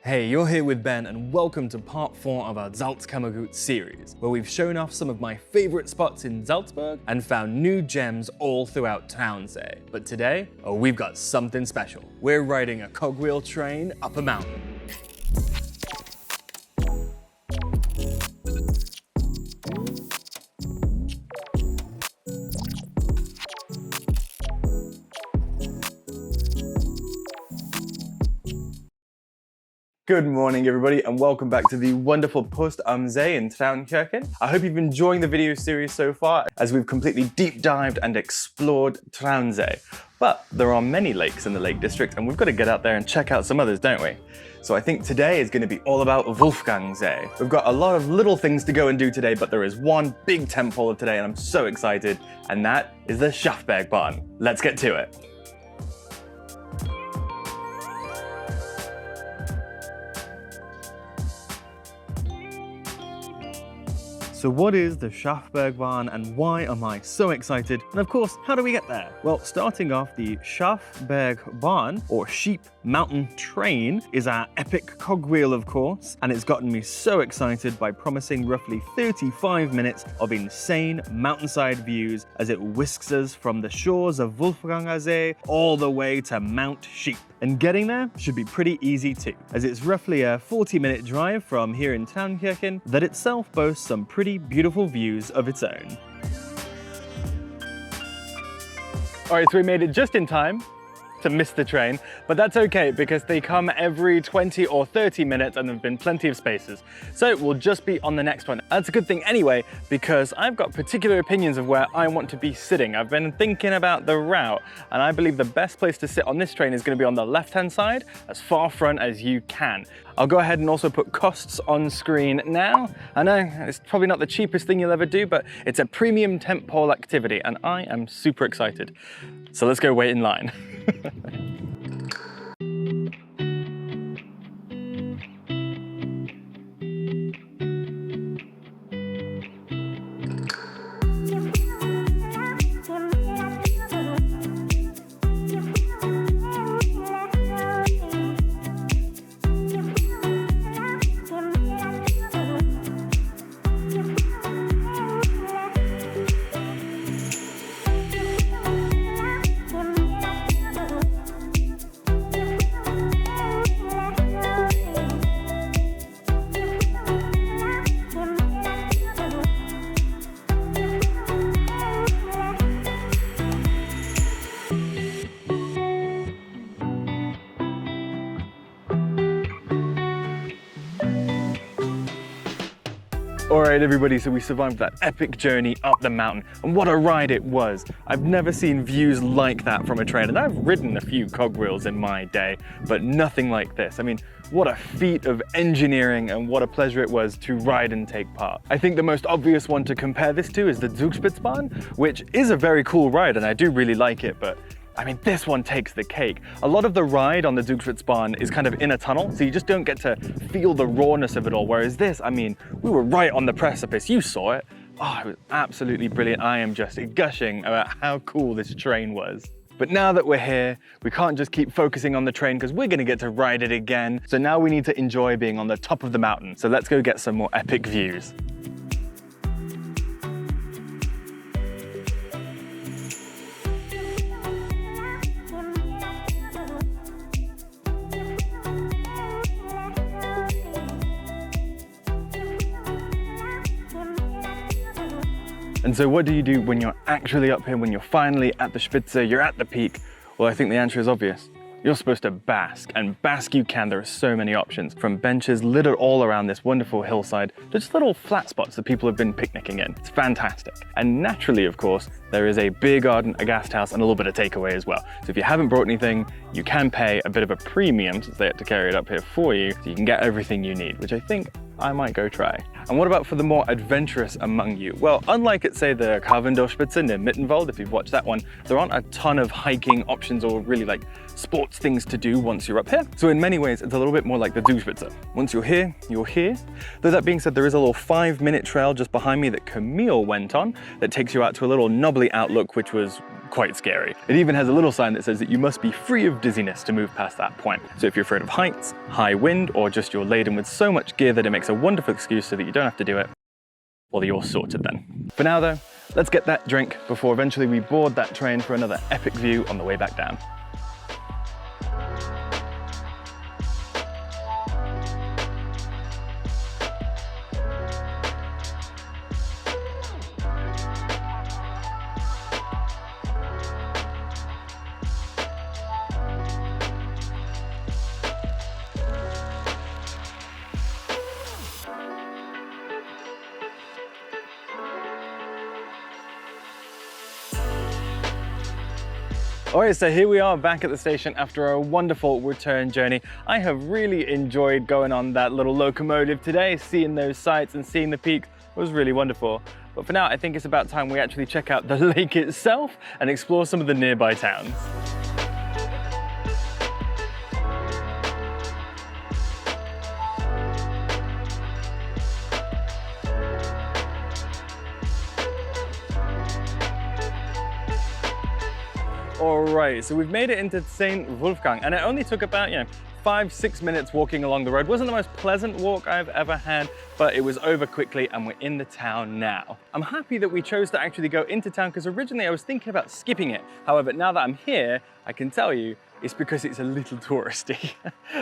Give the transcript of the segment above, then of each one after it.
Hey, you're here with Ben and welcome to part 4 of our Salzkammergut series, where we've shown off some of my favorite spots in Salzburg and found new gems all throughout Traunsee. But today, we've got something special. We're riding a cogwheel train up a mountain. Good morning everybody and welcome back to the wonderful Post am See in Traunkirchen. I hope you've been enjoying the video series so far as we've completely deep dived and explored Traunsee. But there are many lakes in the Lake District and we've got to get out there and check out some others, don't we? So I think today is going to be all about Wolfgangsee. We've got a lot of little things to go and do today, but there is one big tentpole of today and I'm so excited, and that is the Schafbergbahn. Let's get to it. So what is the Schafbergbahn and why am I so excited? And of course, how do we get there? Well, starting off, the Schafbergbahn, or Sheep Mountain Train, is our epic cogwheel, of course, and it's gotten me so excited by promising roughly 35 minutes of insane mountainside views as it whisks us from the shores of Wolfgangsee all the way to Mount Sheep. And getting there should be pretty easy too, as it's roughly a 40-minute drive from here in Traunkirchen that itself boasts some pretty beautiful views of its own. Alright, so we made it just in time to miss the train, but that's okay because they come every 20 or 30 minutes and there have been plenty of spaces. So we'll just be on the next one. That's a good thing anyway, because I've got particular opinions of where I want to be sitting. I've been thinking about the route and I believe the best place to sit on this train is going to be on the left-hand side, as far front as you can. I'll go ahead and also put costs on screen now. I know it's probably not the cheapest thing you'll ever do, but it's a premium tentpole activity and I am super excited. So let's go wait in line. Alright everybody, so we survived that epic journey up the mountain, and what a ride it was. I've never seen views like that from a train, and I've ridden a few cogwheels in my day, but nothing like this. I mean, what a feat of engineering and what a pleasure it was to ride and take part. I think the most obvious one to compare this to is the Zugspitzbahn, which is a very cool ride and I do really like it, but I mean, this one takes the cake. A lot of the ride on the Zugspitzbahn is kind of in a tunnel, so you just don't get to feel the rawness of it all. Whereas this, I mean, we were right on the precipice. You saw it. Oh, it was absolutely brilliant. I am just gushing about how cool this train was. But now that we're here, we can't just keep focusing on the train because we're gonna get to ride it again. So now we need to enjoy being on the top of the mountain. So let's go get some more epic views. And so what do you do when you're actually up here, when you're finally at the Spitze, you're at the peak? Well, I think the answer is obvious. You're supposed to bask, and bask you can. There are so many options, from benches littered all around this wonderful hillside to just little flat spots that people have been picnicking in. It's fantastic. And naturally, of course, there is a beer garden, a guest house, and a little bit of takeaway as well. So if you haven't brought anything, you can pay a bit of a premium since they had to carry it up here for you, so you can get everything you need, which I think I might go try. And what about for the more adventurous among you? Well, unlike at, say, the Karwendorfspitze near Mittenwald, if you've watched that one, there aren't a ton of hiking options or really like sports things to do once you're up here. So in many ways, it's a little bit more like the Zugspitze. Once you're here, you're here. Though that being said, there is a little 5-minute trail just behind me that Camille went on that takes you out to a little knobbly outlook, which was quite scary. It even has a little sign that says that you must be free of dizziness to move past that point. So if you're afraid of heights, high wind, or just you're laden with so much gear that it makes a wonderful excuse so that you don't have to do it, well, you're sorted then. For now though, let's get that drink before eventually we board that train for another epic view on the way back down. Alright, so here we are back at the station after a wonderful return journey. I have really enjoyed going on that little locomotive today, seeing those sights and seeing the peaks. It was really wonderful. But for now, I think it's about time we actually check out the lake itself and explore some of the nearby towns. Alright, so we've made it into St. Wolfgang, and it only took about, 5-6 minutes walking along the road. Wasn't the most pleasant walk I've ever had, but it was over quickly and we're in the town now. I'm happy that we chose to actually go into town because originally I was thinking about skipping it. However, now that I'm here, I can tell you it's because it's a little touristy.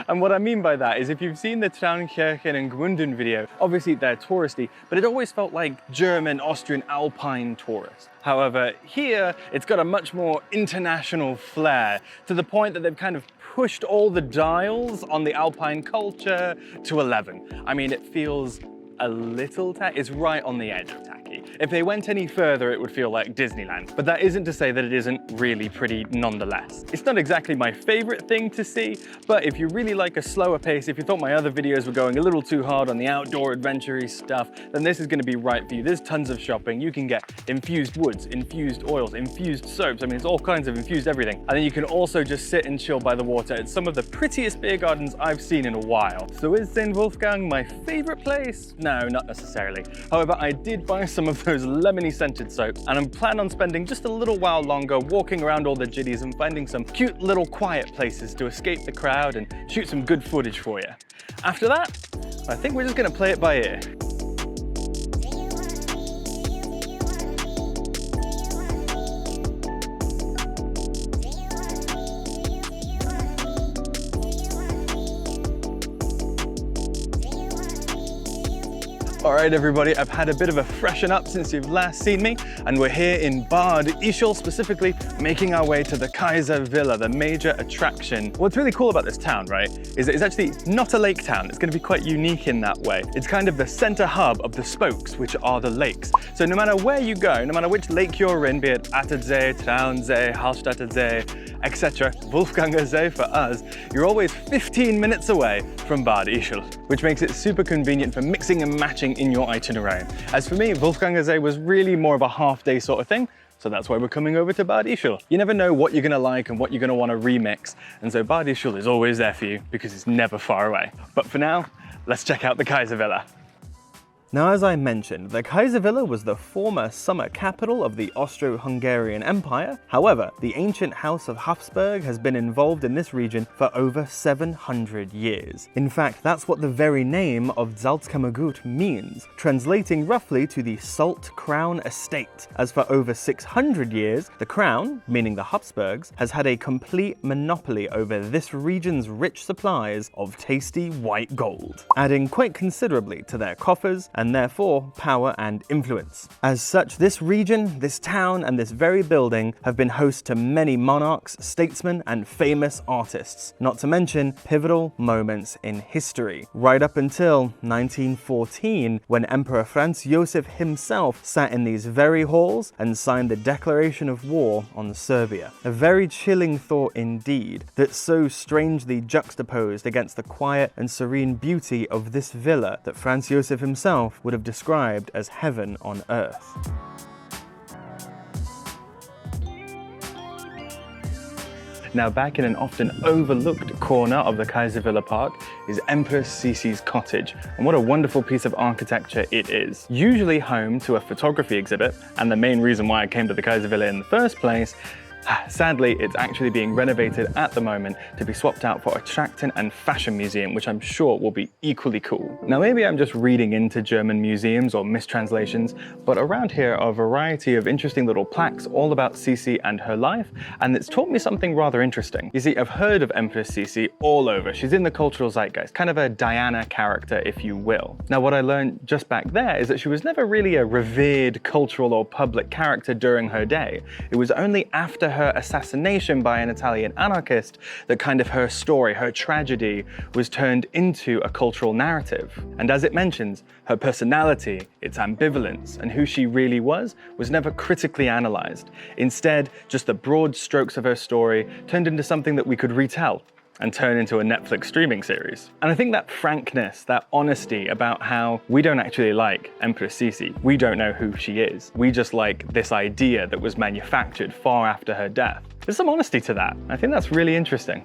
And what I mean by that is if you've seen the Traunkirchen and Gmunden video, obviously they're touristy, but it always felt like German, Austrian, Alpine tourists. However, here it's got a much more international flair to the point that they've kind of pushed all the dials on the Alpine culture to 11. I mean, it feels a little tacky. It's right on the edge of tacky. If they went any further, it would feel like Disneyland. But that isn't to say that it isn't really pretty nonetheless. It's not exactly my favorite thing to see, but if you really like a slower pace, if you thought my other videos were going a little too hard on the outdoor adventure-y stuff, then this is going to be right for you. There's tons of shopping. You can get infused woods, infused oils, infused soaps. I mean, it's all kinds of infused everything. And then you can also just sit and chill by the water at some of the prettiest beer gardens I've seen in a while. So is St. Wolfgang my favorite place? No, not necessarily. However, I did buy some of those lemony scented soaps, and I'm planning on spending just a little while longer walking around all the jiddies and finding some cute little quiet places to escape the crowd and shoot some good footage for you. After that, I think we're just gonna play it by ear. Alright everybody, I've had a bit of a freshen up since you've last seen me, and we're here in Bad Ischl, specifically making our way to the Kaiservilla, the major attraction. What's really cool about this town, right, is that it's actually not a lake town. It's going to be quite unique in that way. It's kind of the center hub of the spokes, which are the lakes. So no matter where you go, no matter which lake you're in, be it Attersee, Traunsee, Hallstattersee, etc., Wolfgangsee for us, you're always 15 minutes away from Bad Ischl, which makes it super convenient for mixing and matching in your itinerary. As for me, Wolfgangsee was really more of a half-day sort of thing, so that's why we're coming over to Bad Ischl. You never know what you're gonna like and what you're gonna want to remix, and so Bad Ischl is always there for you because it's never far away. But for now, let's check out the Kaiservilla. Now, as I mentioned, the Kaiservilla was the former summer capital of the Austro-Hungarian Empire. However, the ancient house of Habsburg has been involved in this region for over 700 years. In fact, that's what the very name of Salzkammergut means, translating roughly to the Salt Crown Estate, as for over 600 years, the crown, meaning the Habsburgs, has had a complete monopoly over this region's rich supplies of tasty white gold, adding quite considerably to their coffers and therefore power and influence. As such, this region, this town, and this very building have been host to many monarchs, statesmen, and famous artists, not to mention pivotal moments in history, right up until 1914, when Emperor Franz Josef himself sat in these very halls and signed the declaration of war on Serbia. A very chilling thought indeed, that's so strangely juxtaposed against the quiet and serene beauty of this villa that Franz Josef himself would have described as heaven on earth. Now, back in an often overlooked corner of the Kaiservilla park is Empress Sisi's cottage, and what a wonderful piece of architecture it is. Usually home to a photography exhibit, and the main reason why I came to the Kaiservilla in the first place. Sadly, it's actually being renovated at the moment to be swapped out for a Trachten and fashion museum, which I'm sure will be equally cool. Now, maybe I'm just reading into German museums or mistranslations, but around here are a variety of interesting little plaques all about Sisi and her life, and it's taught me something rather interesting. You see, I've heard of Empress Sisi all over. She's in the cultural zeitgeist, kind of a Diana character, if you will. Now, what I learned just back there is that she was never really a revered cultural or public character during her day. It was only after her assassination by an Italian anarchist that kind of her story, her tragedy, was turned into a cultural narrative. And as it mentions, her personality, its ambivalence, and who she really was never critically analyzed. Instead, just the broad strokes of her story turned into something that we could retell and turn into a Netflix streaming series. And I think that frankness, that honesty about how we don't actually like Empress Sisi, we don't know who she is, we just like this idea that was manufactured far after her death. There's some honesty to that. I think that's really interesting.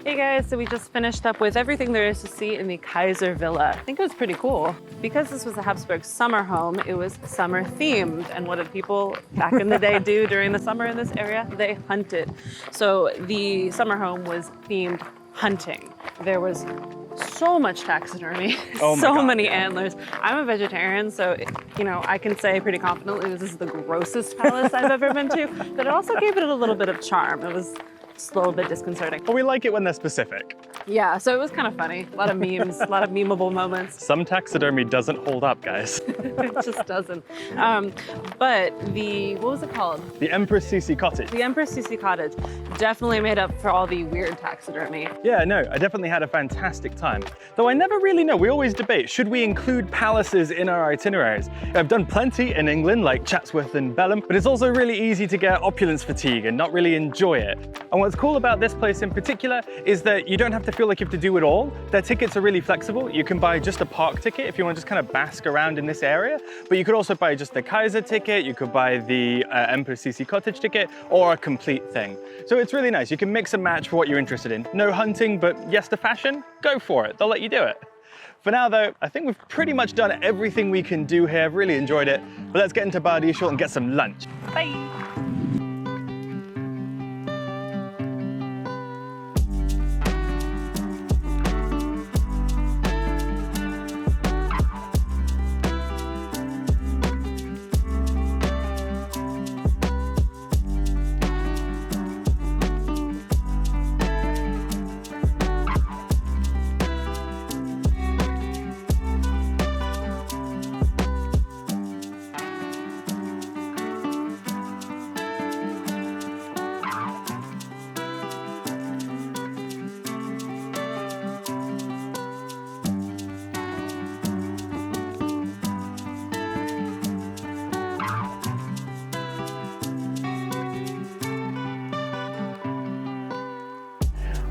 Hey guys, so we just finished up with everything there is to see in the Kaiservilla. I think it was pretty cool. Because this was a Habsburg summer home, it was summer themed. And what did people back in the day do during the summer in this area? They hunted. So the summer home was themed hunting. There was so much taxidermy, so many antlers. I'm a vegetarian, so you know, I can say pretty confidently this is the grossest palace I've ever been to, but it also gave it a little bit of charm. It was just a little bit disconcerting. But we like it when they're specific. Yeah, so it was kind of funny. A lot of memes, a lot of memeable moments. Some taxidermy doesn't hold up, guys. It just doesn't. But what was it called? The Empress Sisi cottage. The Empress Sisi cottage definitely made up for all the weird taxidermy. Yeah, no, I definitely had a fantastic time. Though I never really know, we always debate, should we include palaces in our itineraries? I've done plenty in England, like Chatsworth and Belem, but it's also really easy to get opulence fatigue and not really enjoy it. And what's cool about this place in particular is that you don't have to feel like you have to do it all. Their tickets are really flexible. You can buy just a park ticket if you want to just kind of bask around in this area, but you could also buy just the Kaiser ticket, you could buy the Empress Sisi cottage ticket, or a complete thing. So it's really nice. You can mix and match for what you're interested in. No hunting, but yes to fashion, go for it. They'll let you do it. For now though, I think we've pretty much done everything we can do here. I've really enjoyed it. But let's get into Bad Ischl and get some lunch. Bye.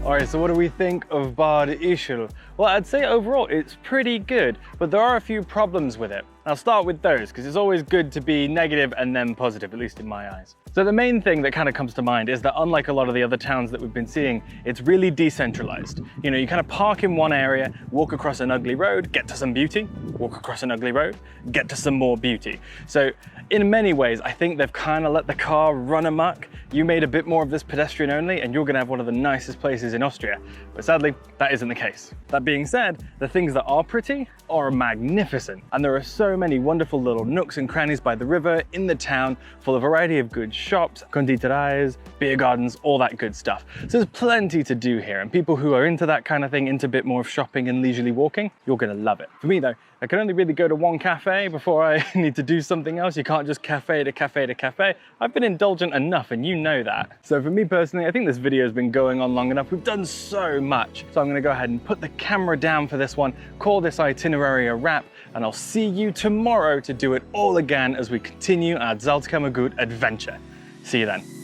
All right, so what do we think of Bad Ischl? Well, I'd say overall it's pretty good, but there are a few problems with it. I'll start with those because it's always good to be negative and then positive, at least in my eyes. So the main thing that kind of comes to mind is that unlike a lot of the other towns that we've been seeing, it's really decentralized. You know, you kind of park in one area, walk across an ugly road, get to some beauty, walk across an ugly road, get to some more beauty. So in many ways, I think they've kind of let the car run amok. You made a bit more of this pedestrian only and you're gonna have one of the nicest places in Austria. But sadly, that isn't the case. That being said, the things that are pretty are magnificent. And there are so many wonderful little nooks and crannies by the river in the town, full of a variety of good shops, conditories, beer gardens, all that good stuff. So there's plenty to do here, and people who are into that kind of thing, into a bit more of shopping and leisurely walking, you're gonna love it. For me though, I can only really go to one cafe before I need to do something else. You can't just cafe to cafe to cafe. I've been indulgent enough and you know that. So for me personally, I think this video has been going on long enough. We've done so much. So I'm gonna go ahead and put the camera down for this one, call this itinerary a wrap, and I'll see you tomorrow to do it all again as we continue our Salzkammergut adventure. See you then.